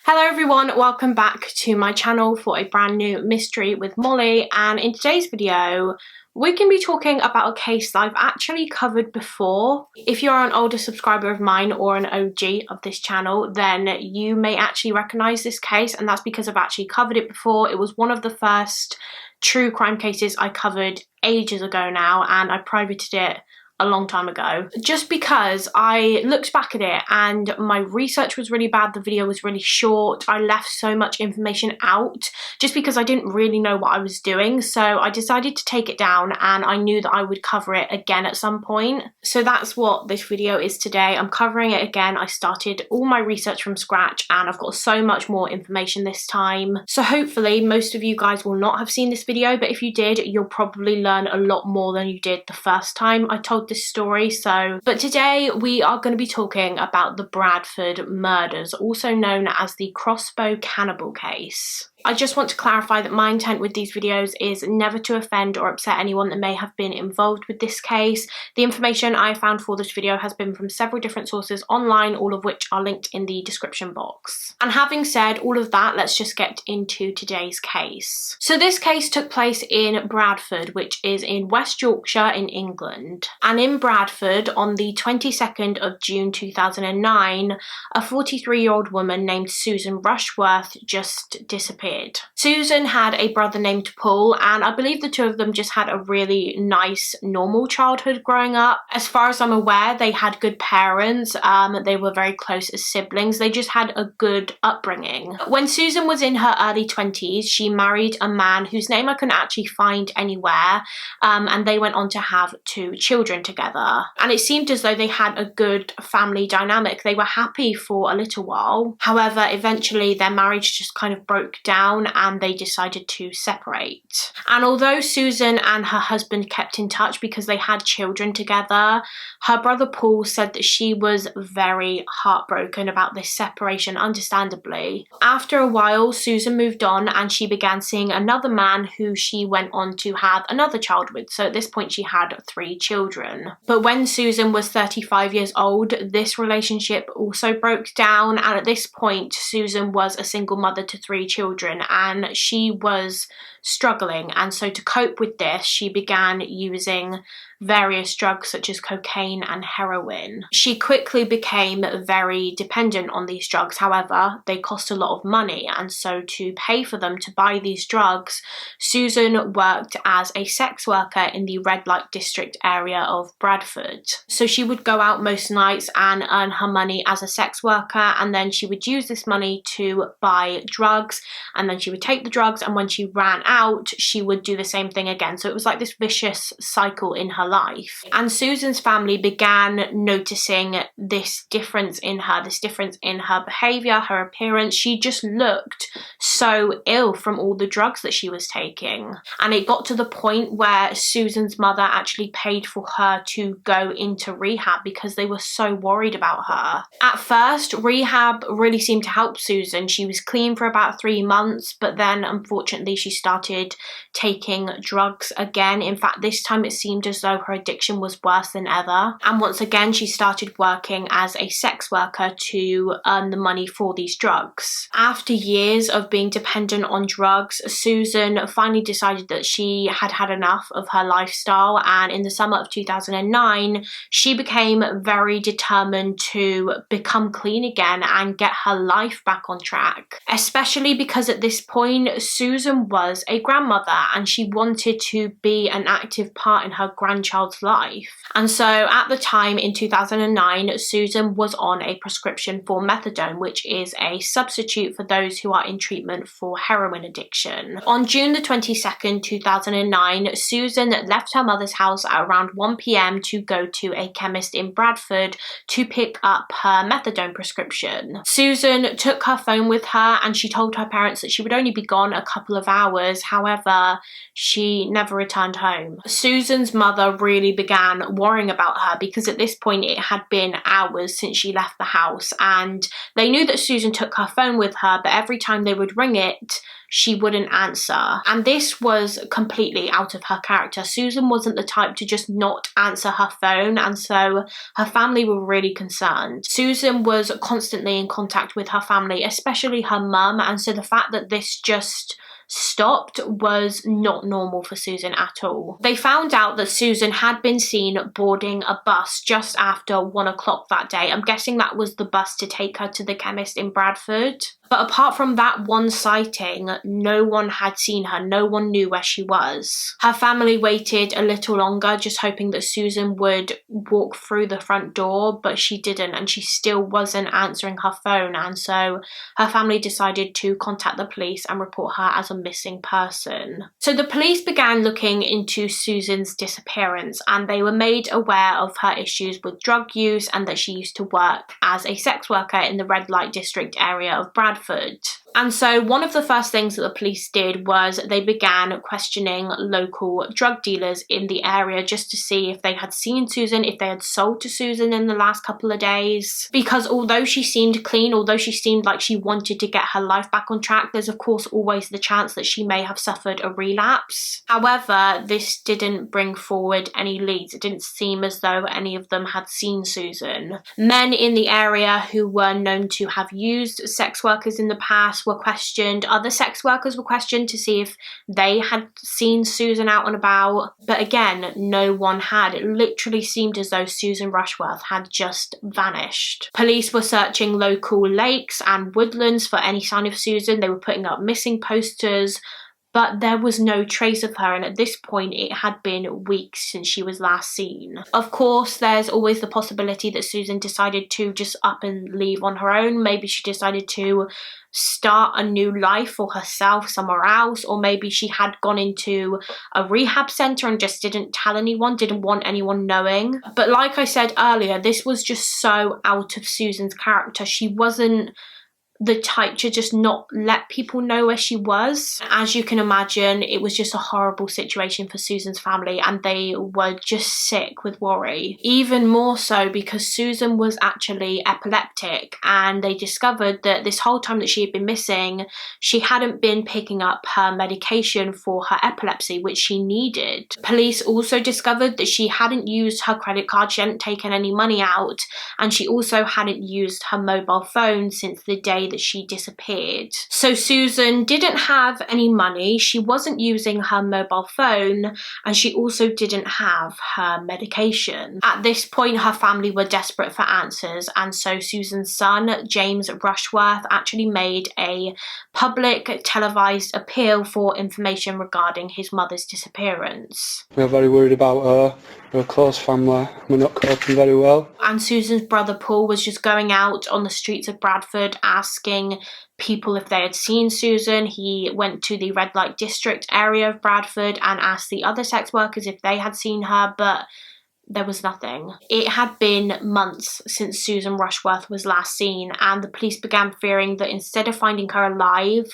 Hello everyone, welcome back to my channel for a brand new mystery with Molly, and in today's video we can be talking about a case that I've actually covered before. If you're an older subscriber of mine or an OG of this channel, then you may actually recognise this case, and that's because I've actually covered it before. It was one of the first true crime cases I covered ages ago now, and I privated it a long time ago, just because I looked back at it and my research was really bad. The video was really short. I left so much information out just because I didn't really know what I was doing, so I decided to take it down, and I knew that I would cover it again at some point. So that's what this video is today. I'm covering it again. I started all my research from scratch and I've got so much more information this time. So hopefully most of you guys will not have seen this video, but if you did, you'll probably learn a lot more than you did the first time I told this story. But today we are going to be talking about the Bradford Murders, also known as the Crossbow Cannibal case. I just want to clarify that my intent with these videos is never to offend or upset anyone that may have been involved with this case. The information I found for this video has been from several different sources online, all of which are linked in the description box. And having said all of that, let's just get into today's case. So this case took place in Bradford, which is in West Yorkshire in England. And in Bradford, on the 22nd of June 2009, a 43-year-old woman named Susan Rushworth just disappeared. Susan had a brother named Paul, and I believe the two of them just had a really nice, normal childhood growing up. As far as I'm aware, they had good parents. They were very close as siblings. They just had a good upbringing. When Susan was in her early 20s, she married a man whose name I couldn't actually find anywhere, and they went on to have 2 children together. And it seemed as though they had a good family dynamic. They were happy for a little while. However, eventually their marriage just kind of broke down and they decided to separate. And although Susan and her husband kept in touch because they had children together, her brother Paul said that she was very heartbroken about this separation, understandably. After a while, Susan moved on and she began seeing another man who she went on to have another child with. So at this point she had 3 children. But when Susan was 35 years old, this relationship also broke down, and at this point Susan was a single mother to 3 children and she was struggling, and so to cope with this she began using various drugs such as cocaine and heroin. She quickly became very dependent on these drugs. However, they cost a lot of money, and so to pay for them, to buy these drugs, Susan worked as a sex worker in the red light district area of Bradford. So she would go out most nights and earn her money as a sex worker, and then she would use this money to buy drugs, and then she would take the drugs, and when she ran out she would do the same thing again. So it was like this vicious cycle in her life. And Susan's family began noticing this difference in her behaviour, her appearance. She just looked so ill from all the drugs that she was taking. And it got to the point where Susan's mother actually paid for her to go into rehab because they were so worried about her. At first, rehab really seemed to help Susan. She was clean for about 3 months, but then unfortunately she started taking drugs again. In fact, this time it seemed as though her addiction was worse than ever. And once again, she started working as a sex worker to earn the money for these drugs. After years of being dependent on drugs, Susan finally decided that she had had enough of her lifestyle, and in the summer of 2009, she became very determined to become clean again and get her life back on track. Especially because at this point, Susan was a grandmother and she wanted to be an active part in her grandchild's life. And so at the time in 2009, Susan was on a prescription for methadone, which is a substitute for those who are in treatment for heroin addiction. On June the 22nd, 2009, Susan left her mother's house at around 1 p.m. to go to a chemist in Bradford to pick up her methadone prescription. Susan took her phone with her and she told her parents that she would only be gone a couple of hours. However, she never returned home. Susan's mother really began worrying about her because at this point it had been hours since she left the house, and they knew that Susan took her phone with her, but every time they would ring it, she wouldn't answer. And this was completely out of her character. Susan wasn't the type to just not answer her phone, and so her family were really concerned. Susan was constantly in contact with her family, especially her mum, and so the fact that this just stopped was not normal for Susan at all. They found out that Susan had been seen boarding a bus just after 1 o'clock that day. I'm guessing that was the bus to take her to the chemist in Bradford. But apart from that one sighting, no one had seen her. No one knew where she was. Her family waited a little longer, just hoping that Susan would walk through the front door, but she didn't, and she still wasn't answering her phone, and so her family decided to contact the police and report her as a missing person. So the police began looking into Susan's disappearance, and they were made aware of her issues with drug use and that she used to work as a sex worker in the red light district area of Bradford. And so one of the first things that the police did was they began questioning local drug dealers in the area just to see if they had seen Susan, if they had sold to Susan in the last couple of days. Because although she seemed clean, although she seemed like she wanted to get her life back on track, there's of course always the chance that she may have suffered a relapse. However, this didn't bring forward any leads. It didn't seem as though any of them had seen Susan. Men in the area who were known to have used sex workers in the past were questioned. Other sex workers were questioned to see if they had seen Susan out and about, but again, no one had. It literally seemed as though Susan Rushworth had just vanished. Police were searching local lakes and woodlands for any sign of Susan. They were putting up missing posters, but there was no trace of her, and at this point it had been weeks since she was last seen. Of course, there's always the possibility that Susan decided to just up and leave on her own. Maybe she decided to start a new life for herself somewhere else, or maybe she had gone into a rehab centre and just didn't tell anyone, didn't want anyone knowing. But like I said earlier, this was just so out of Susan's character. She wasn't the type to just not let people know where she was. As you can imagine, it was just a horrible situation for Susan's family, and they were just sick with worry. Even more so because Susan was actually epileptic, and they discovered that this whole time that she had been missing, she hadn't been picking up her medication for her epilepsy, which she needed. Police also discovered that she hadn't used her credit card, she hadn't taken any money out, and she also hadn't used her mobile phone since the day that she disappeared. So Susan didn't have any money, she wasn't using her mobile phone, and she also didn't have her medication. At this point, her family were desperate for answers, and so Susan's son, James Rushworth, actually made a public televised appeal for information regarding his mother's disappearance. We're very worried about her. We're a close family. We're not coping very well. And Susan's brother Paul was just going out on the streets of Bradford asking people if they had seen Susan. He went to the red light district area of Bradford and asked the other sex workers if they had seen her, but there was nothing. It had been months since Susan Rushworth was last seen, and the police began fearing that instead of finding her alive,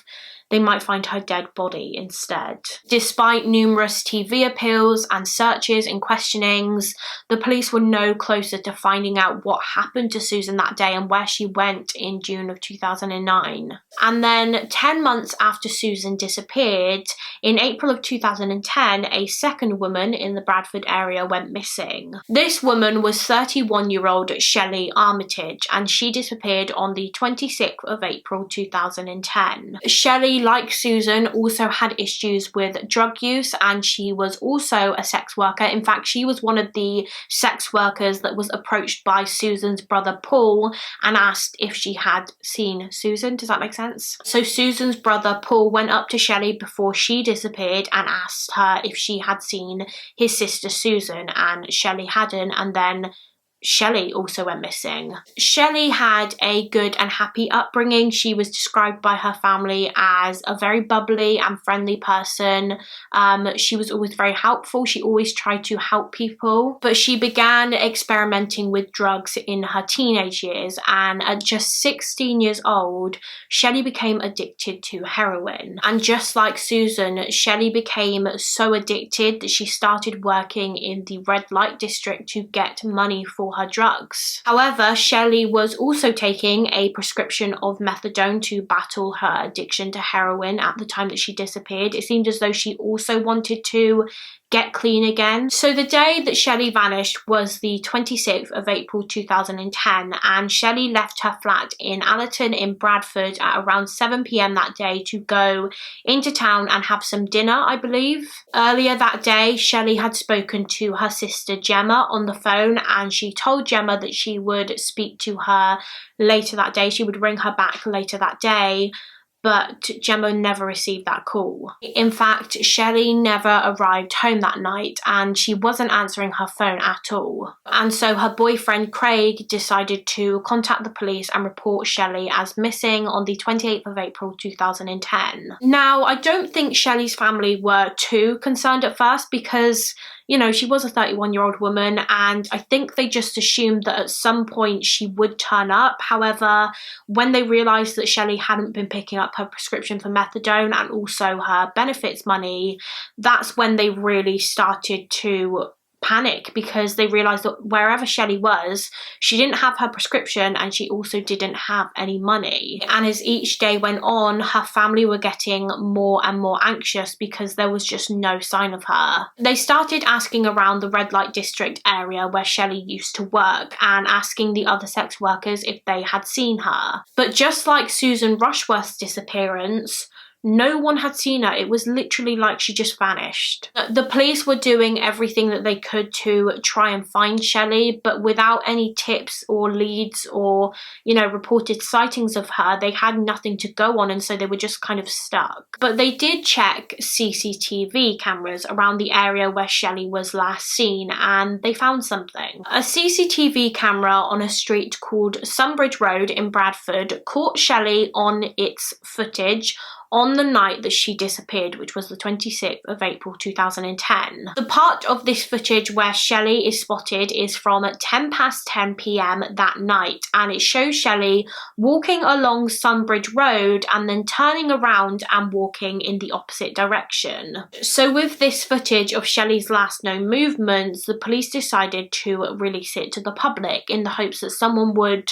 they might find her dead body instead. Despite numerous TV appeals and searches and questionings, the police were no closer to finding out what happened to Susan that day and where she went in June of 2009. And then 10 months after Susan disappeared, in April of 2010, a second woman in the Bradford area went missing. This woman was 31-year-old Shelley Armitage, and she disappeared on the 26th of April 2010. Shelley, like Susan, also had issues with drug use, and she was also a sex worker. In fact, she was one of the sex workers that was approached by Susan's brother Paul and asked if she had seen Susan. Does that make sense? So Susan's brother Paul went up to Shelley before she disappeared and asked her if she had seen his sister Susan, and Shelley hadn't, and then Shelley also went missing. Shelley had a good and happy upbringing. She was described by her family as a very bubbly and friendly person. She was always very helpful. She always tried to help people, but she began experimenting with drugs in her teenage years, and at just 16 years old, Shelley became addicted to heroin. And just like Susan, Shelley became so addicted that she started working in the red light district to get money for her drugs. However, Shelley was also taking a prescription of methadone to battle her addiction to heroin at the time that she disappeared. It seemed as though she also wanted to get clean again. So the day that Shelley vanished was the 26th of April 2010, and Shelley left her flat in Allerton in Bradford at around 7 p.m. that day to go into town and have some dinner, I believe. Earlier that day, Shelley had spoken to her sister Gemma on the phone, and she told Gemma that she would speak to her later that day. She would ring her back later that day. But Gemma never received that call. In fact, Shelley never arrived home that night, and she wasn't answering her phone at all. And so her boyfriend Craig decided to contact the police and report Shelley as missing on the 28th of April 2010. Now, I don't think Shelley's family were too concerned at first because, you know, she was a 31-year-old woman, and I think they just assumed that at some point she would turn up. However, when they realised that Shelley hadn't been picking up her prescription for methadone and also her benefits money, that's when they really started to panic, because they realised that wherever Shelley was, she didn't have her prescription and she also didn't have any money. And as each day went on, her family were getting more and more anxious because there was just no sign of her. They started asking around the red light district area where Shelley used to work and asking the other sex workers if they had seen her. But just like Susan Rushworth's disappearance, no one had seen her. It was literally like she just vanished. The police were doing everything that they could to try and find Shelley, but without any tips or leads or, you know, reported sightings of her, they had nothing to go on, and so they were just kind of stuck. But they did check CCTV cameras around the area where Shelley was last seen, and they found something. A CCTV camera on a street called Sunbridge Road in Bradford caught Shelley on its footage on the night that she disappeared, which was the 26th of April 2010. The part of this footage where Shelley is spotted is from 10 past 10 p.m. that night, and it shows Shelley walking along Sunbridge Road and then turning around and walking in the opposite direction. So with this footage of Shelley's last known movements, the police decided to release it to the public in the hopes that someone would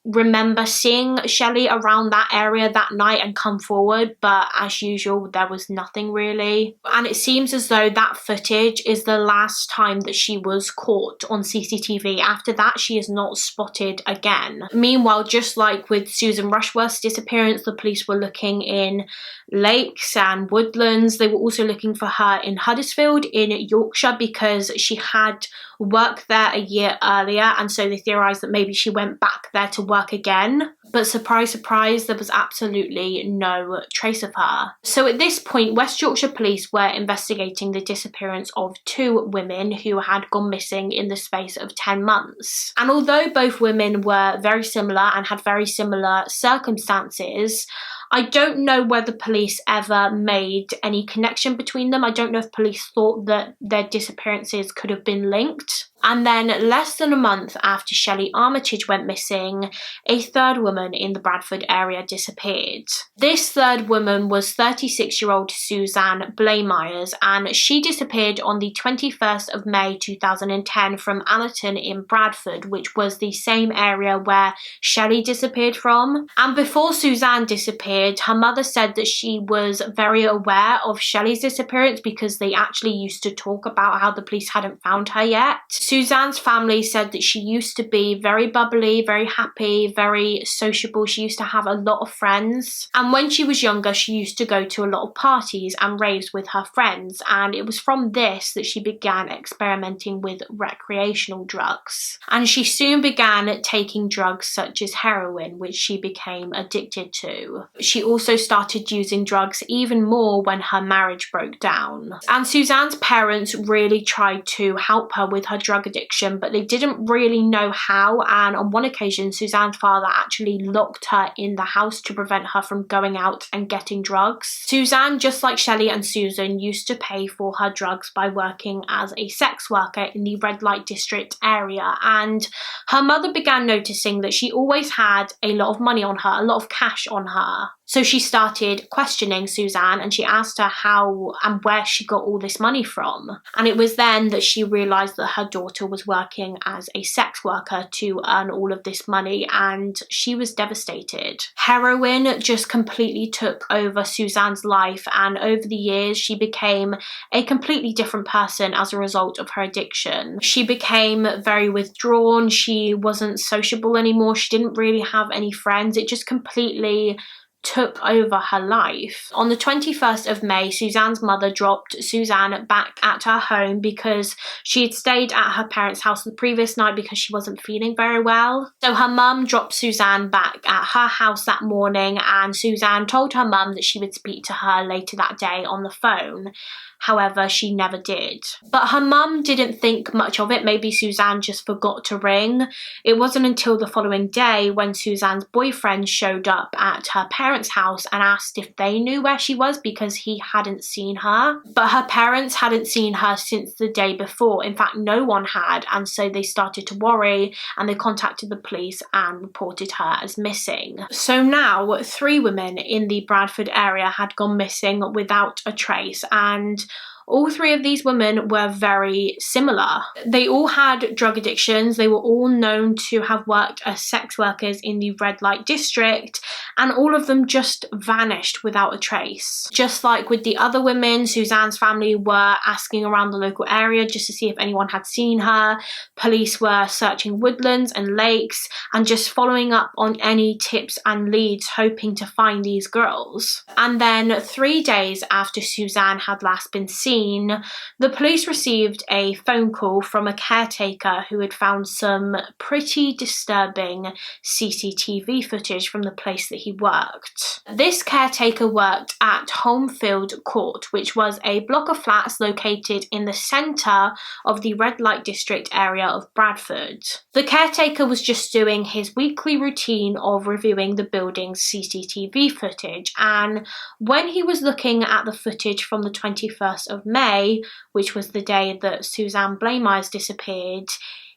remember seeing Shelley around that area that night and come forward, but as usual there was nothing really. And it seems as though that footage is the last time that she was caught on CCTV. After that, she is not spotted again. Meanwhile, just like with Susan Rushworth's disappearance, the police were looking in lakes and woodlands. They were also looking for her in Huddersfield in Yorkshire because she had worked there a year earlier, and so they theorised that maybe she went back there to work again. But surprise, surprise, there was absolutely no trace of her. So at this point, West Yorkshire police were investigating the disappearance of two women who had gone missing in the space of 10 months. And although both women were very similar and had very similar circumstances, I don't know whether police ever made any connection between them. I don't know if police thought that their disappearances could have been linked. And then less than a month after Shelley Armitage went missing, a third woman in the Bradford area disappeared. This third woman was 36-year-old Suzanne Blaymyers, and she disappeared on the 21st of May 2010 from Allerton in Bradford, which was the same area where Shelley disappeared from. And before Suzanne disappeared, her mother said that she was very aware of Shelley's disappearance because they actually used to talk about how the police hadn't found her yet. Suzanne's family said that she used to be very bubbly, very happy, very sociable. She used to have a lot of friends. And when she was younger, she used to go to a lot of parties and raves with her friends. And it was from this that she began experimenting with recreational drugs. And she soon began taking drugs such as heroin, which she became addicted to. She also started using drugs even more when her marriage broke down. And Suzanne's parents really tried to help her with her drug drug addiction, but they didn't really know how, and on one occasion Suzanne's father actually locked her in the house to prevent her from going out and getting drugs. Suzanne, just like Shelley and Susan, used to pay for her drugs by working as a sex worker in the red light district area, and her mother began noticing that she always had a lot of money on her, a lot of cash on her. So she started questioning Suzanne, and she asked her how and where she got all this money from. And it was then that she realised that her daughter was working as a sex worker to earn all of this money, and she was devastated. Heroin just completely took over Suzanne's life, and over the years she became a completely different person as a result of her addiction. She became very withdrawn, she wasn't sociable anymore, she didn't really have any friends. It just completely took over her life. On the 21st of May, Suzanne's mother dropped Suzanne back at her home because she had stayed at her parents' house the previous night because she wasn't feeling very well. So her mum dropped Suzanne back at her house that morning, and Suzanne told her mum that she would speak to her later that day on the phone. However, she never did. But her mum didn't think much of it. Maybe Suzanne just forgot to ring. It wasn't until the following day when Suzanne's boyfriend showed up at her parents' house and asked if they knew where she was because he hadn't seen her. But her parents hadn't seen her since the day before. In fact, no one had, and so they started to worry and they contacted the police and reported her as missing. So now 3 women in the Bradford area had gone missing without a trace, and all 3 of these women were very similar. They all had drug addictions. They were all known to have worked as sex workers in the red light district, and all of them just vanished without a trace. Just like with the other women, Suzanne's family were asking around the local area just to see if anyone had seen her. Police were searching woodlands and lakes and just following up on any tips and leads, hoping to find these girls. And then 3 days after Suzanne had last been seen, the police received a phone call from a caretaker who had found some pretty disturbing CCTV footage from the place that he worked. This caretaker worked at Homefield Court, which was a block of flats located in the centre of the red light district area of Bradford. The caretaker was just doing his weekly routine of reviewing the building's CCTV footage, and when he was looking at the footage from the 21st of May, which was the day that Suzanne Blamires disappeared,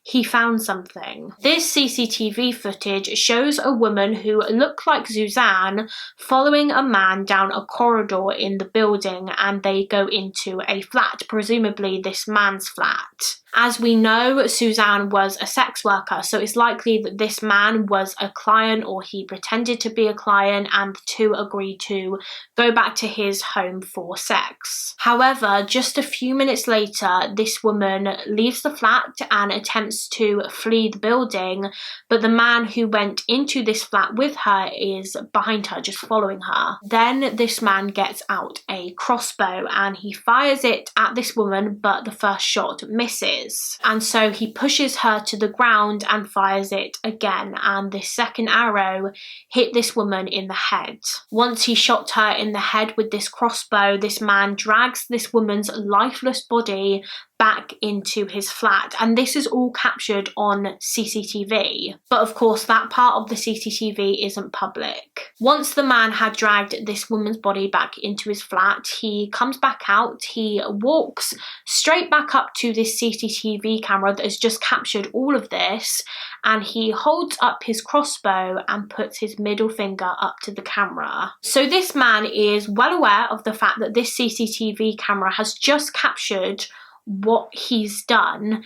he found something. This CCTV footage shows a woman who looked like Suzanne following a man down a corridor in the building, and they go into a flat, presumably this man's flat. As we know, Suzanne was a sex worker, so it's likely that this man was a client, or he pretended to be a client, and the two agreed to go back to his home for sex. However, just a few minutes later, this woman leaves the flat and attempts to flee the building, but the man who went into this flat with her is behind her, just following her. Then this man gets out a crossbow and he fires it at this woman, but the first shot misses. And so he pushes her to the ground and fires it again, and this second arrow hit this woman in the head. Once he shot her in the head with this crossbow, this man drags this woman's lifeless body back into his flat, and this is all captured on CCTV. But of course that part of the CCTV isn't public. Once the man had dragged this woman's body back into his flat, he comes back out, he walks straight back up to this CCTV camera that has just captured all of this, and he holds up his crossbow and puts his middle finger up to the camera. So this man is well aware of the fact that this CCTV camera has just captured what he's done,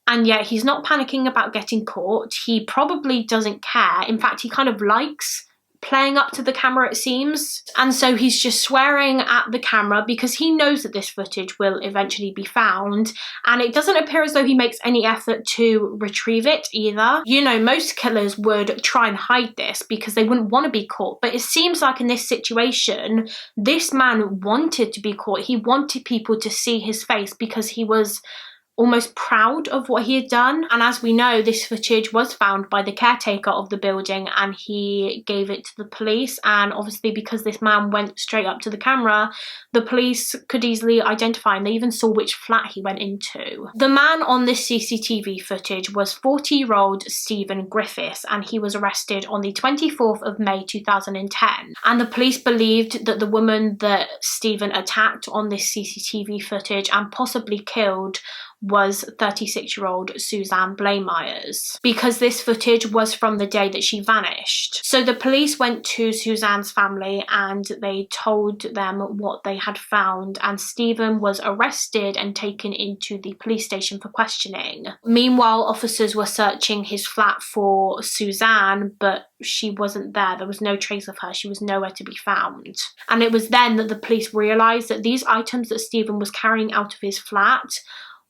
and yet he's not panicking about getting caught. He probably doesn't care. In fact, he kind of likes playing up to the camera, it seems. And so he's just swearing at the camera because he knows that this footage will eventually be found, and it doesn't appear as though he makes any effort to retrieve it either. You know, most killers would try and hide this because they wouldn't want to be caught, but it seems like in this situation, this man wanted to be caught. He wanted people to see his face because he was almost proud of what he had done. And as we know, this footage was found by the caretaker of the building and he gave it to the police. And obviously because this man went straight up to the camera, the police could easily identify him. They even saw which flat he went into. The man on this CCTV footage was 40-year-old Stephen Griffiths, and he was arrested on the 24th of May 2010. And the police believed that the woman that Stephen attacked on this CCTV footage and possibly killed was 36-year-old Suzanne Blamires, because this footage was from the day that she vanished. So the police went to Suzanne's family and they told them what they had found, and Stephen was arrested and taken into the police station for questioning. Meanwhile, officers were searching his flat for Suzanne, but she wasn't there. There was no trace of her. She was nowhere to be found. And it was then that the police realised that these items that Stephen was carrying out of his flat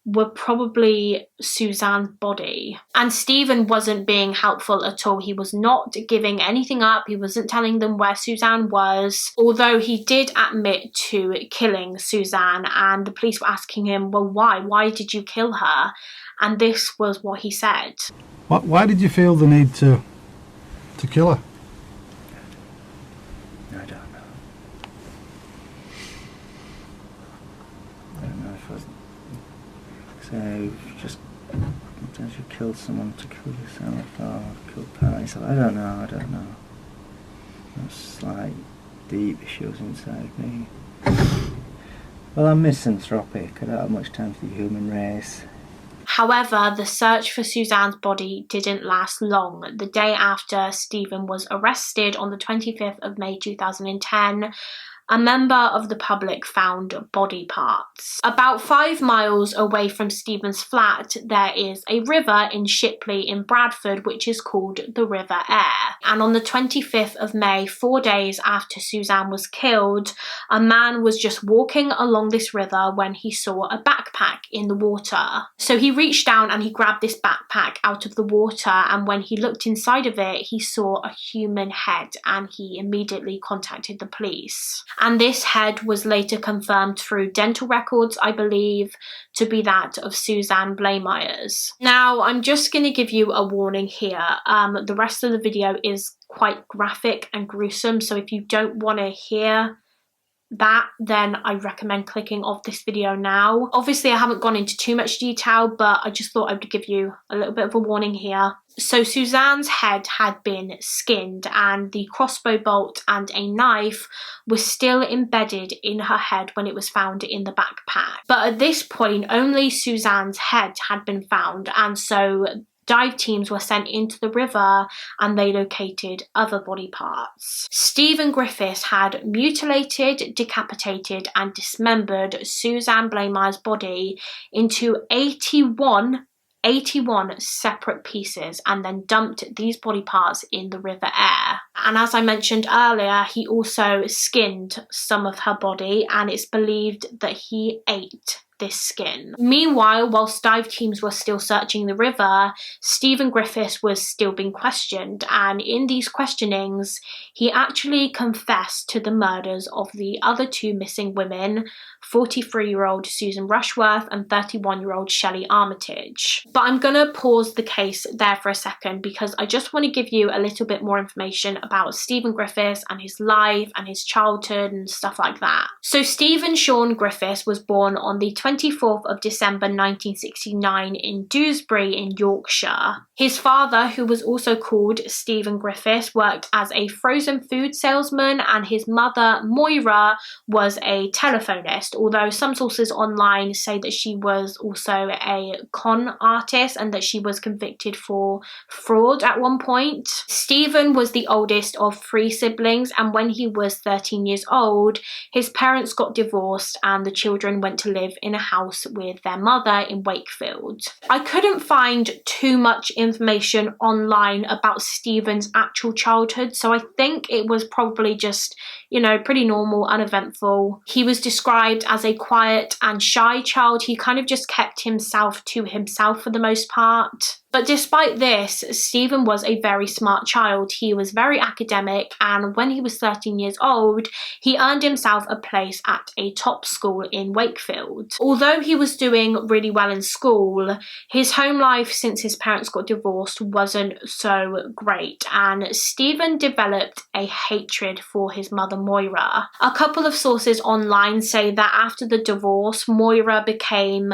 were probably Suzanne's body. And Stephen wasn't being helpful at all. He was not giving anything up. He wasn't telling them where Suzanne was, although he did admit to killing Suzanne, and the police were asking him, well, why? Why did you kill her? And this was what he said. Why did you feel the need to kill her? I don't know. I don't know if I was... So, just... Sometimes you kill someone to kill yourself, or kill part of yourself. I don't know. That's like deep issues inside me. Well, I'm misanthropic. I don't have much time for the human race. However, the search for Suzanne's body didn't last long. The day after Stephen was arrested on the 25th of May 2010, a member of the public found body parts. About 5 miles away from Stephen's flat, there is a river in Shipley in Bradford, which is called the River Aire. And on the 25th of May, 4 days after Suzanne was killed, a man was just walking along this river when he saw a backpack in the water. So he reached down and he grabbed this backpack out of the water, and when he looked inside of it, he saw a human head, and he immediately contacted the police. And this head was later confirmed through dental records, I believe, to be that of Suzanne Blamires. Now, I'm just going to give you a warning here. The rest of the video is quite graphic and gruesome, so if you don't want to hear that, then I recommend clicking off this video now. Obviously, I haven't gone into too much detail, but I just thought I would give you a little bit of a warning here. So Suzanne's head had been skinned, and the crossbow bolt and a knife were still embedded in her head when it was found in the backpack. But at this point, only Suzanne's head had been found, and so dive teams were sent into the river and they located other body parts. Stephen Griffiths had mutilated, decapitated and dismembered Suzanne Blamires' body into 81 separate pieces and then dumped these body parts in the River Aire. And as I mentioned earlier, he also skinned some of her body, and it's believed that he ate this skin. Meanwhile, whilst dive teams were still searching the river, Stephen Griffiths was still being questioned, and in these questionings, he actually confessed to the murders of the other 2 missing women, 43-year-old Susan Rushworth and 31-year-old Shelley Armitage. But I'm gonna pause the case there for a second because I just want to give you a little bit more information about Stephen Griffiths and his life and his childhood and stuff like that. So Stephen Sean Griffiths was born on the 24th of December 1969 in Dewsbury in Yorkshire. His father, who was also called Stephen Griffiths, worked as a frozen food salesman, and his mother, Moira, was a telephonist, although some sources online say that she was also a con artist and that she was convicted for fraud at one point. Stephen was the oldest of 3 siblings, and when he was 13 years old, his parents got divorced and the children went to live in a house with their mother in Wakefield. I couldn't find too much information online about Stephen's actual childhood, so I think it was probably just you know, pretty normal, uneventful. He was described as a quiet and shy child. He kind of just kept himself to himself for the most part. But despite this, Stephen was a very smart child. He was very academic, and when he was 13 years old, he earned himself a place at a top school in Wakefield. Although he was doing really well in school, his home life since his parents got divorced wasn't so great, and Stephen developed a hatred for his mother Moira. A couple of sources online say that after the divorce, Moira became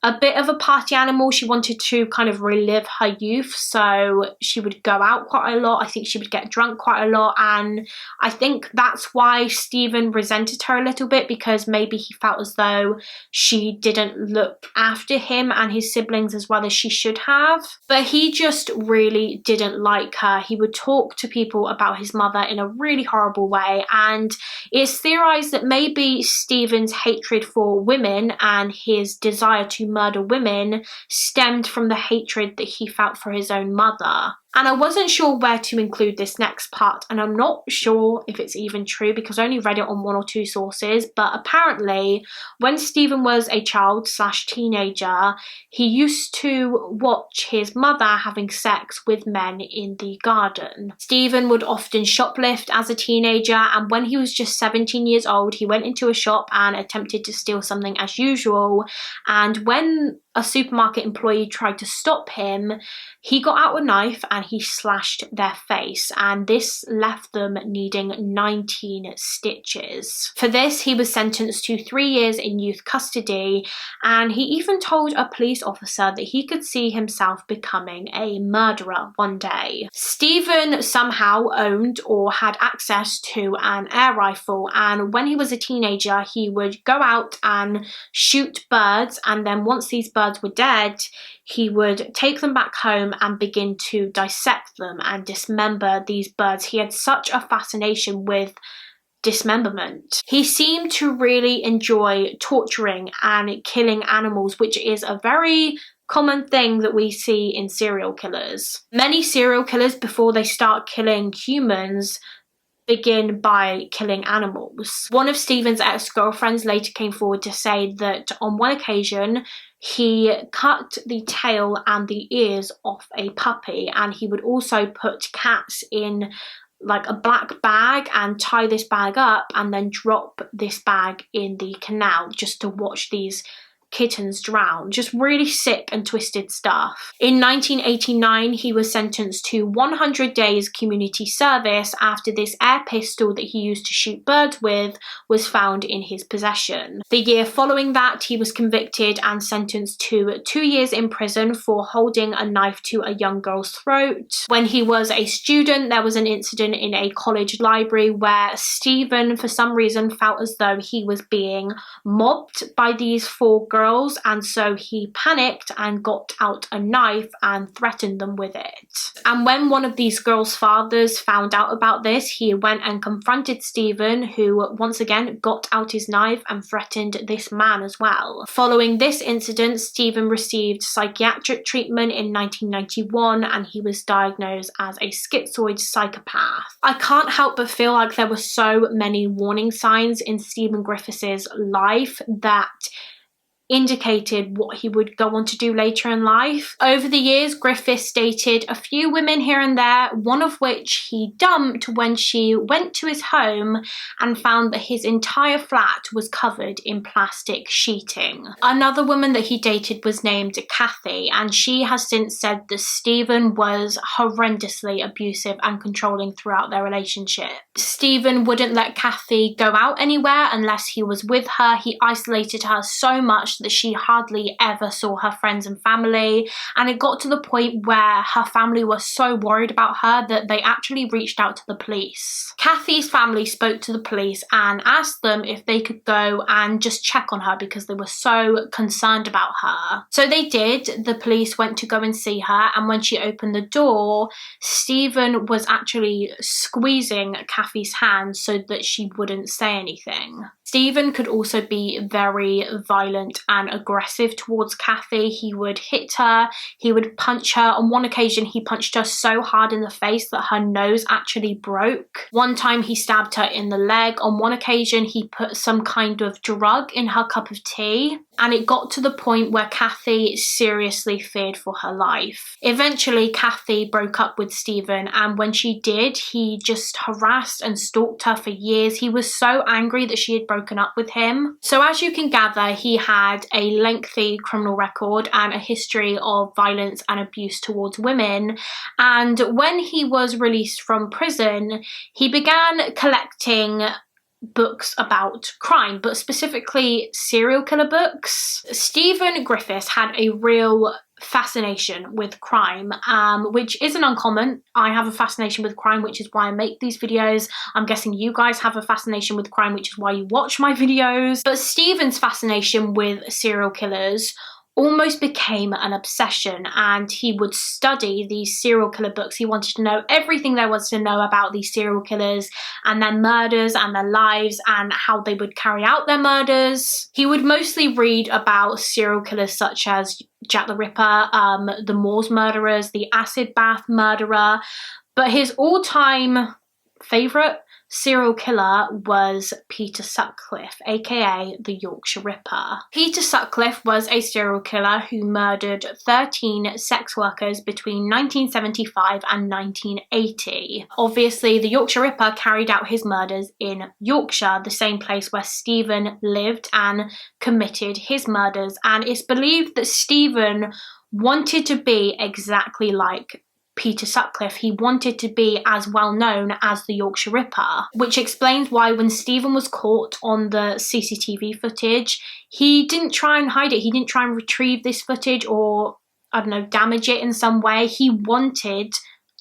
a bit of a party animal. She wanted to kind of relive her youth, so she would go out quite a lot. I think she would get drunk quite a lot, and I think that's why Stephen resented her a little bit, because maybe he felt as though she didn't look after him and his siblings as well as she should have. But he just really didn't like her. He would talk to people about his mother in a really horrible way, and it's theorized that maybe Stephen's hatred for women and his desire to murder women stemmed from the hatred that he felt for his own mother. And I wasn't sure where to include this next part, and I'm not sure if it's even true because I only read it on 1 or 2 sources, but apparently when Stephen was a child / teenager, he used to watch his mother having sex with men in the garden. Stephen would often shoplift as a teenager, and when he was just 17 years old, he went into a shop and attempted to steal something as usual, and when a supermarket employee tried to stop him, he got out a knife and he slashed their face, and this left them needing 19 stitches. For this, he was sentenced to 3 years in youth custody, and he even told a police officer that he could see himself becoming a murderer one day. Stephen somehow owned or had access to an air rifle, and when he was a teenager, he would go out and shoot birds, and then once these birds were dead, he would take them back home and begin to dissect them and dismember these birds. He had such a fascination with dismemberment. He seemed to really enjoy torturing and killing animals, which is a very common thing that we see in serial killers. Many serial killers, before they start killing humans, begin by killing animals. One of Stephen's ex-girlfriends later came forward to say that on one occasion he cut the tail and the ears off a puppy, and he would also put cats in like a black bag and tie this bag up and then drop this bag in the canal just to watch these kittens drown. Just really sick and twisted stuff. In 1989, he was sentenced to 100 days community service after this air pistol that he used to shoot birds with was found in his possession. The year following that, he was convicted and sentenced to 2 years in prison for holding a knife to a young girl's throat. When he was a student, there was an incident in a college library where Stephen, for some reason, felt as though he was being mobbed by these 4 girls, and so he panicked and got out a knife and threatened them with it. And when one of these girls' fathers found out about this, he went and confronted Stephen, who once again got out his knife and threatened this man as well. Following this incident, Stephen received psychiatric treatment in 1991, and he was diagnosed as a schizoid psychopath. I can't help but feel like there were so many warning signs in Stephen Griffiths' life that indicated what he would go on to do later in life. Over the years, Griffiths dated a few women here and there, one of which he dumped when she went to his home and found that his entire flat was covered in plastic sheeting. Another woman that he dated was named Kathy, and she has since said that Stephen was horrendously abusive and controlling throughout their relationship. Stephen wouldn't let Kathy go out anywhere unless he was with her. He isolated her so much that she hardly ever saw her friends and family, and it got to the point where her family was so worried about her that they actually reached out to the police. Kathy's family spoke to the police and asked them if they could go and just check on her because they were so concerned about her. So they did. The police went to go and see her, and when she opened the door, Stephen was actually squeezing Kathy's hand so that she wouldn't say anything. Stephen could also be very violent and aggressive towards Kathy. He would hit her, he would punch her. On one occasion, he punched her so hard in the face that her nose actually broke. One time he stabbed her in the leg. On one occasion, he put some kind of drug in her cup of tea. And it got to the point where Kathy seriously feared for her life. Eventually, Kathy broke up with Stephen, and when she did, he just harassed and stalked her for years. He was so angry that she had broken up with him. So as you can gather, he had a lengthy criminal record and a history of violence and abuse towards women. And when he was released from prison, he began collecting books about crime, but specifically serial killer books. Stephen Griffiths had a real fascination with crime, which isn't uncommon. I have a fascination with crime, which is why I make these videos. I'm guessing you guys have a fascination with crime, which is why you watch my videos. But Stephen's fascination with serial killers almost became an obsession, and he would study these serial killer books. He wanted to know everything there was to know about these serial killers and their murders and their lives and how they would carry out their murders. He would mostly read about serial killers such as Jack the Ripper, the Moors murderers, the acid bath murderer, but his all-time favourite serial killer was Peter Sutcliffe, aka the Yorkshire Ripper. Peter Sutcliffe was a serial killer who murdered 13 sex workers between 1975 and 1980. Obviously, the Yorkshire Ripper carried out his murders in Yorkshire, the same place where Stephen lived and committed his murders, and it's believed that Stephen wanted to be exactly like Peter Sutcliffe. He wanted to be as well known as the Yorkshire Ripper, which explains why when Stephen was caught on the CCTV footage, he didn't try and hide it. He didn't try and retrieve this footage or, I don't know, damage it in some way. He wanted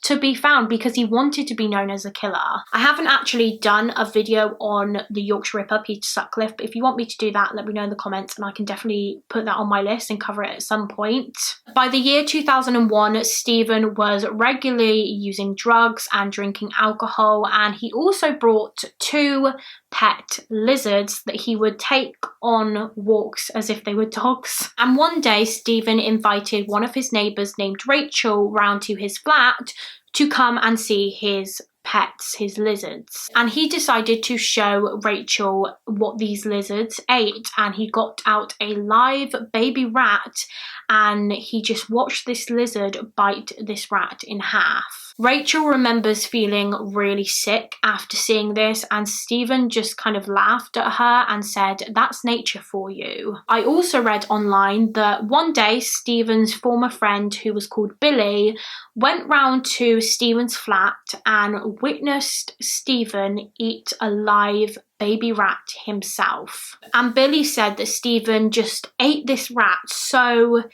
to be found because he wanted to be known as a killer. I haven't actually done a video on the Yorkshire Ripper, Peter Sutcliffe, but if you want me to do that, let me know in the comments and I can definitely put that on my list and cover it at some point. By the year 2001, Stephen was regularly using drugs and drinking alcohol, and he also brought 2 pet lizards that he would take on walks as if they were dogs. And one day, Stephen invited one of his neighbours named Rachel round to his flat to come and see his pets, his lizards. And he decided to show Rachel what these lizards ate, and he got out a live baby rat and he just watched this lizard bite this rat in half. Rachel remembers feeling really sick after seeing this, and Stephen just kind of laughed at her and said, "That's nature for you." I also read online that one day Stephen's former friend, who was called Billy, went round to Stephen's flat and witnessed Stephen eat a live baby rat himself. And Billy said that Stephen just ate this rat so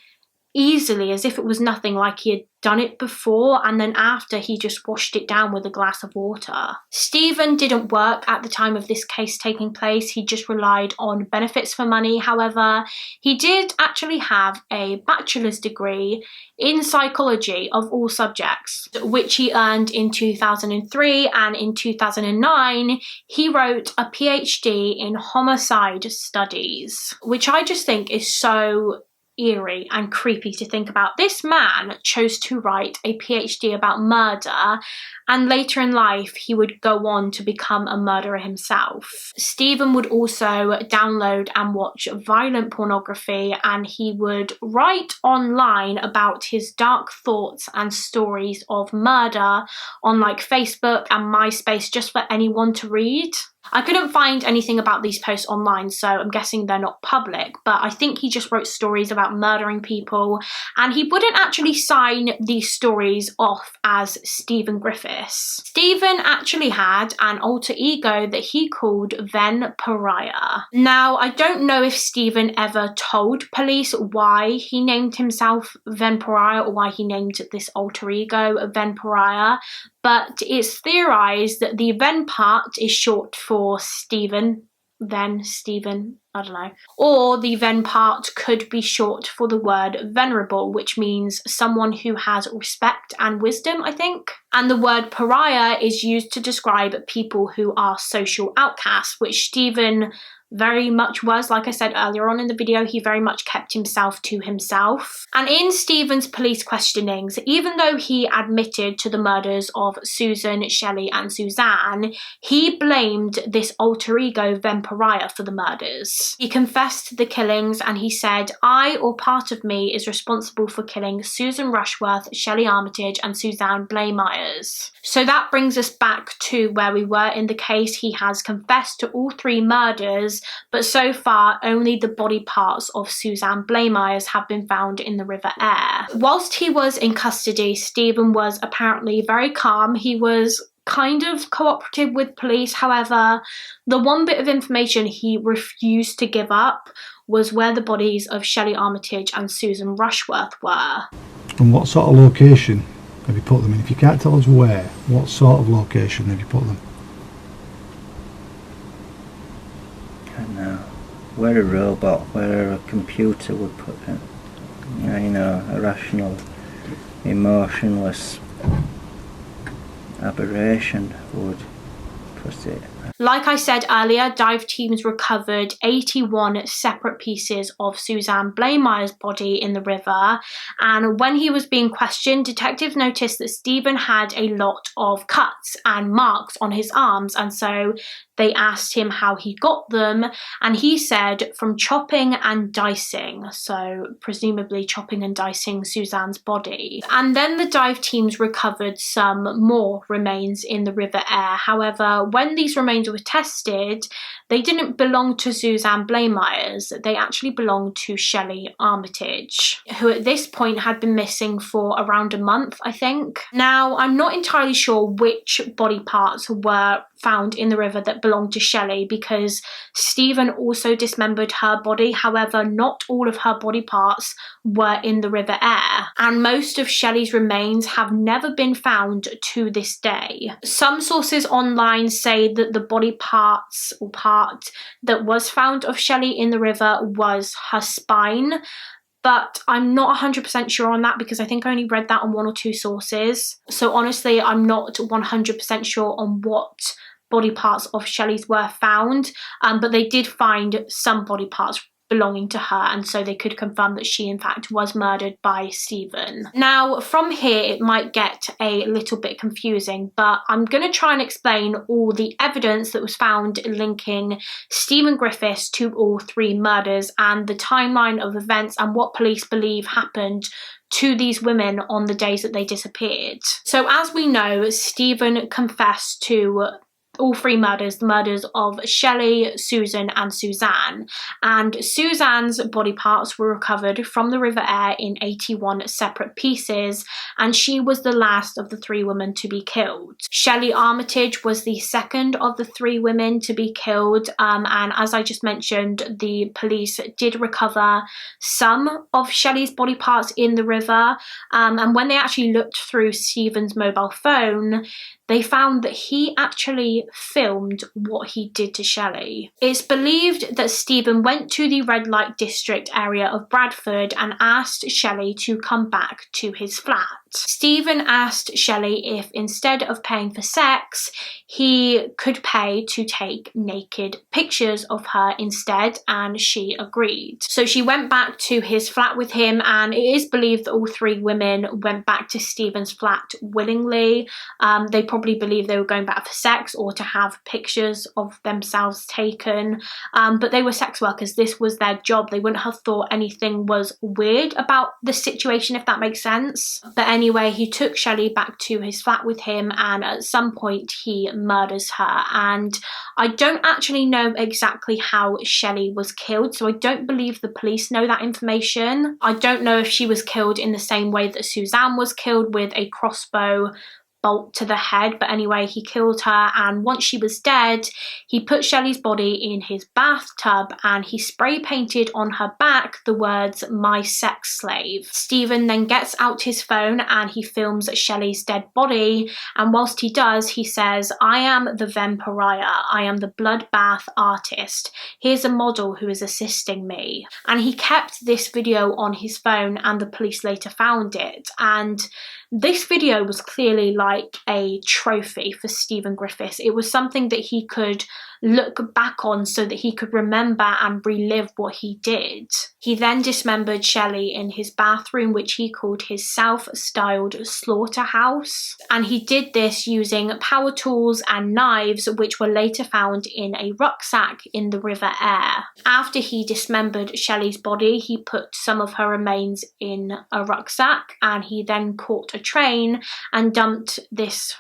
easily, as if it was nothing, like he had done it before, and then after he just washed it down with a glass of water. Stephen didn't work at the time of this case taking place. He just relied on benefits for money. However, he did actually have a bachelor's degree in psychology of all subjects, which he earned in 2003, and in 2009 he wrote a PhD in homicide studies, which I just think is so eerie and creepy to think about. This man chose to write a PhD about murder, and later in life he would go on to become a murderer himself. Stephen would also download and watch violent pornography, and he would write online about his dark thoughts and stories of murder on like Facebook and MySpace, just for anyone to read. I couldn't find anything about these posts online, so I'm guessing they're not public, but I think he just wrote stories about murdering people, and he wouldn't actually sign these stories off as Stephen Griffiths. Stephen actually had an alter ego that he called Ven Pariah. Now, I don't know if Stephen ever told police why he named himself Ven Pariah or why he named this alter ego Ven Pariah, but it's theorised that the Ven part is short for Stephen, then Stephen, I don't know. Or the ven part could be short for the word venerable, which means someone who has respect and wisdom, I think. And the word pariah is used to describe people who are social outcasts, which Stephen very much was. Like I said earlier on in the video, he very much kept himself to himself. And in Stephen's police questionings, even though he admitted to the murders of Susan, Shelley and Suzanne, he blamed this alter ego Ven Pariah for the murders. He confessed to the killings and he said, "I or part of me is responsible for killing Susan Rushworth, Shelley Armitage and Suzanne Blaemyers." So that brings us back to where we were in the case. He has confessed to all 3 murders, but so far only the body parts of Suzanne Blaemyers have been found in the River Aire. Whilst he was in custody, Stephen was apparently very calm. He was kind of cooperative with police. However, the one bit of information he refused to give up was where the bodies of Shelley Armitage and Susan Rushworth were. And what sort of location have you put them in? If you can't tell us where, what sort of location have you put them? I don't know. Where a robot, where a computer would put it. You know, a rational, emotionless aberration would put it. Like I said earlier, dive teams recovered 81 separate pieces of Suzanne Blaemyers' body in the river, and when he was being questioned, detectives noticed that Stephen had a lot of cuts and marks on his arms, and so they asked him how he got them, and he said from chopping and dicing, so presumably chopping and dicing Suzanne's body. And then the dive teams recovered some more remains in the River Aire. However, when these remains were tested, they didn't belong to Suzanne Blaemyers. They actually belonged to Shelley Armitage, who at this point had been missing for around a month, I think. Now, I'm not entirely sure which body parts were found in the river that belonged to Shelley, because Stephen also dismembered her body. However, not all of her body parts were in the River Aire, and most of Shelley's remains have never been found to this day. Some sources online say that the body parts or part that was found of Shelley in the river was her spine, but I'm not 100% sure on that because I think I only read that on 1 or 2 sources. So honestly, I'm not 100% sure on what body parts of Shelley's were found, but they did find some body parts belonging to her, and so they could confirm that she in fact was murdered by Stephen. Now from here it might get a little bit confusing, but I'm going to try and explain all the evidence that was found linking Stephen Griffiths to all 3 murders and the timeline of events and what police believe happened to these women on the days that they disappeared. So as we know, Stephen confessed to all 3 murders, the murders of Shelley, Susan and Suzanne. And Suzanne's body parts were recovered from the River Aire in 81 separate pieces, and she was the last of the 3 women to be killed. Shelley Armitage was the second of the 3 women to be killed, and as I just mentioned, the police did recover some of Shelley's body parts in the river, and when they actually looked through Stephen's mobile phone, they found that he actually filmed what he did to Shelley. It's believed that Stephen went to the red light district area of Bradford and asked Shelley to come back to his flat. Stephen asked Shelley if instead of paying for sex, he could pay to take naked pictures of her instead, and she agreed. So she went back to his flat with him, and it is believed that all 3 women went back to Stephen's flat willingly. They probably believed they were going back for sex or to have pictures of themselves taken, but they were sex workers. This was their job. They wouldn't have thought anything was weird about the situation, if that makes sense. But anyway, he took Shelley back to his flat with him, and at some point he murders her. And I don't actually know exactly how Shelley was killed, so I don't believe the police know that information. I don't know if she was killed in the same way that Suzanne was killed, with a crossbow bolt to the head, but anyway, he killed her, and once she was dead, he put Shelley's body in his bathtub and he spray painted on her back the words "my sex slave." Stephen then gets out his phone and he films Shelley's dead body, and whilst he does, he says, "I am the vampiriah, I am the bloodbath artist. Here's a model who is assisting me." And he kept this video on his phone, and the police later found it. And this video was clearly like a trophy for Stephen Griffiths. It was something that he could look back on so that he could remember and relive what he did. He then dismembered Shelley in his bathroom, which he called his self-styled slaughterhouse. And he did this using power tools and knives, which were later found in a rucksack in the River Aire. After he dismembered Shelley's body, he put some of her remains in a rucksack, and he then caught a train and dumped this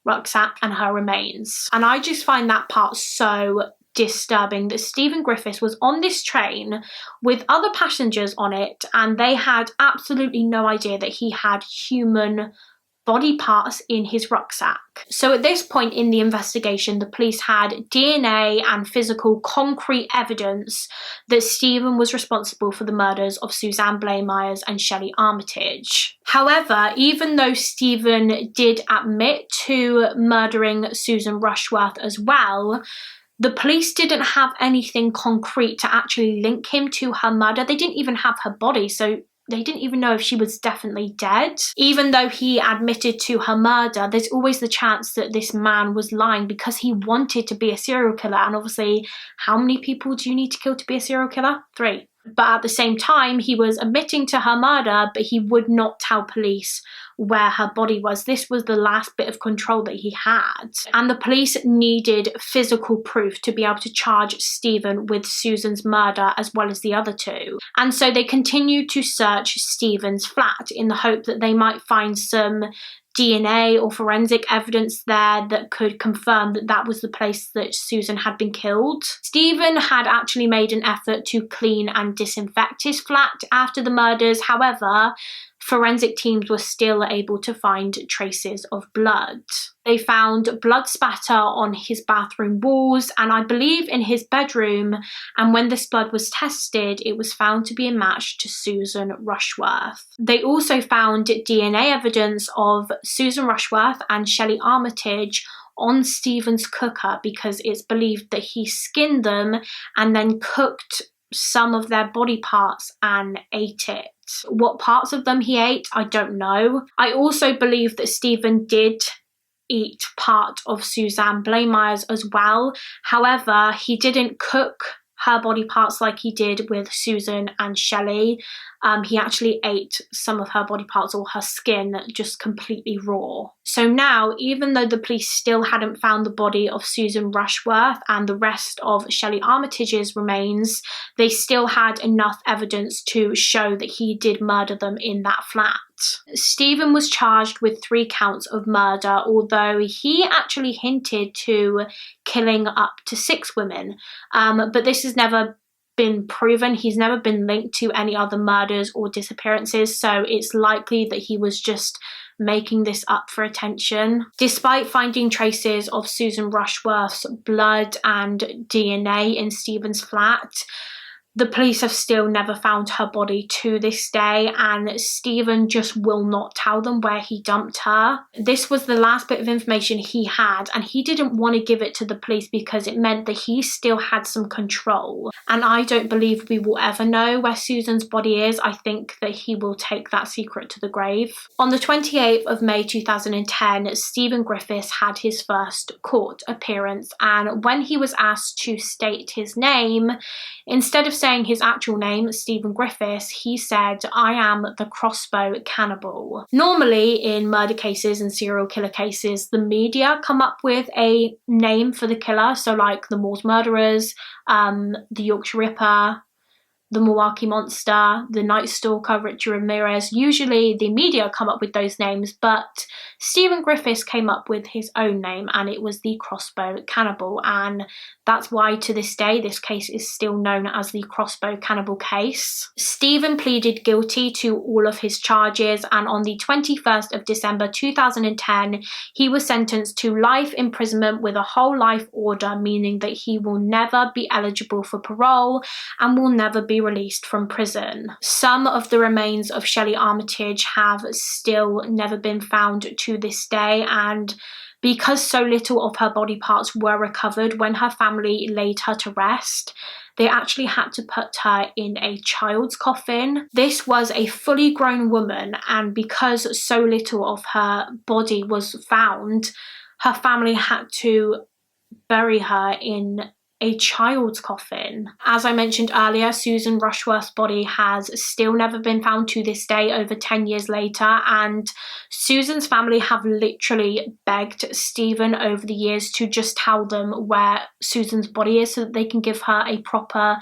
rucksack and her remains. And I just find that part so disturbing, that Stephen Griffiths was on this train with other passengers on it, and they had absolutely no idea that he had human body parts in his rucksack. So at this point in the investigation, the police had DNA and physical concrete evidence that Stephen was responsible for the murders of Suzanne Blamires and Shelley Armitage. However, even though Stephen did admit to murdering Susan Rushworth as well, the police didn't have anything concrete to actually link him to her murder. They didn't even have her body, so they didn't even know if she was definitely dead. Even though he admitted to her murder, there's always the chance that this man was lying because he wanted to be a serial killer. And obviously, how many people do you need to kill to be a serial killer? 3. But at the same time, he was admitting to her murder, but he would not tell police where her body was. This was the last bit of control that he had. And the police needed physical proof to be able to charge Stephen with Susan's murder as well as the other 2. And so they continued to search Stephen's flat in the hope that they might find some DNA or forensic evidence there that could confirm that that was the place that Susan had been killed. Stephen had actually made an effort to clean and disinfect his flat after the murders. However, forensic teams were still able to find traces of blood. They found blood spatter on his bathroom walls and I believe in his bedroom, and when this blood was tested, it was found to be a match to Susan Rushworth. They also found DNA evidence of Susan Rushworth and Shelley Armitage on Stephen's cooker because it's believed that he skinned them and then cooked some of their body parts and ate it. What parts of them he ate, I don't know. I also believe that Stephen did eat part of Suzanne Blamires as well. However, he didn't cook her body parts like he did with Susan and Shelley. He actually ate some of her body parts or her skin just completely raw. So now, even though the police still hadn't found the body of Susan Rushworth and the rest of Shelley Armitage's remains, they still had enough evidence to show that he did murder them in that flat. Stephen was charged with 3 counts of murder, although he actually hinted to killing up to 6 women. But this has never been proven. He's never been linked to any other murders or disappearances, so it's likely that he was just making this up for attention. Despite finding traces of Susan Rushworth's blood and DNA in Stephen's flat, the police have still never found her body to this day, and Stephen just will not tell them where he dumped her. This was the last bit of information he had, and he didn't want to give it to the police because it meant that he still had some control. And I don't believe we will ever know where Susan's body is. I think that he will take that secret to the grave. On the 28th of May 2010, Stephen Griffiths had his first court appearance, and when he was asked to state his name, instead of saying his actual name, Stephen Griffiths, he said, "I am the crossbow cannibal." Normally in murder cases and serial killer cases, the media come up with a name for the killer. So like the Bradford Murders, the Yorkshire Ripper, the Milwaukee Monster, the Night Stalker, Richard Ramirez. Usually the media come up with those names, but Stephen Griffiths came up with his own name, and it was the Crossbow Cannibal, and that's why to this day this case is still known as the Crossbow Cannibal case. Stephen pleaded guilty to all of his charges, and on the 21st of December 2010 he was sentenced to life imprisonment with a whole life order, meaning that he will never be eligible for parole and will never be released from prison. Some of the remains of Shelley Armitage have still never been found to this day, and because so little of her body parts were recovered when her family laid her to rest, they actually had to put her in a child's coffin. This was a fully grown woman, and because so little of her body was found, her family had to bury her in a child's coffin. As I mentioned earlier, Susan Rushworth's body has still never been found to this day, over 10 years later, and Susan's family have literally begged Stephen over the years to just tell them where Susan's body is so that they can give her a proper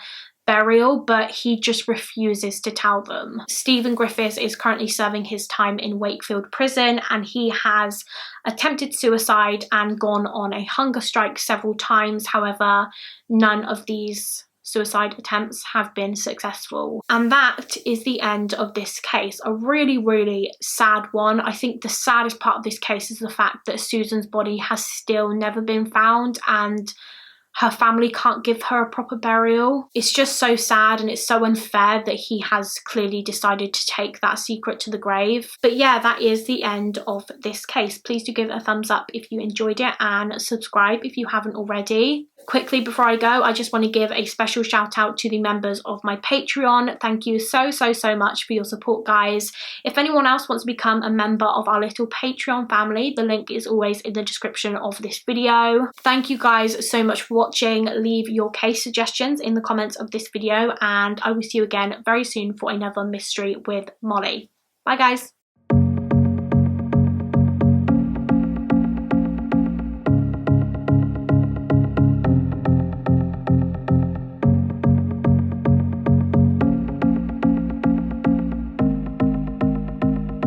burial, but he just refuses to tell them. Stephen Griffiths is currently serving his time in Wakefield prison, and he has attempted suicide and gone on a hunger strike several times. However, none of these suicide attempts have been successful. And that is the end of this case. A really, really sad one. I think the saddest part of this case is the fact that Susan's body has still never been found, and her family can't give her a proper burial. It's just so sad, and it's so unfair that he has clearly decided to take that secret to the grave. But yeah, that is the end of this case. Please do give it a thumbs up if you enjoyed it, and subscribe if you haven't already. Quickly before I go, I just want to give a special shout out to the members of my Patreon. Thank you so much for your support, guys. If anyone else wants to become a member of our little Patreon family, the link is always in the description of this video. Thank you guys so much for watching. Leave your case suggestions in the comments of this video, and I will see you again very soon for another mystery with Molly. Bye guys.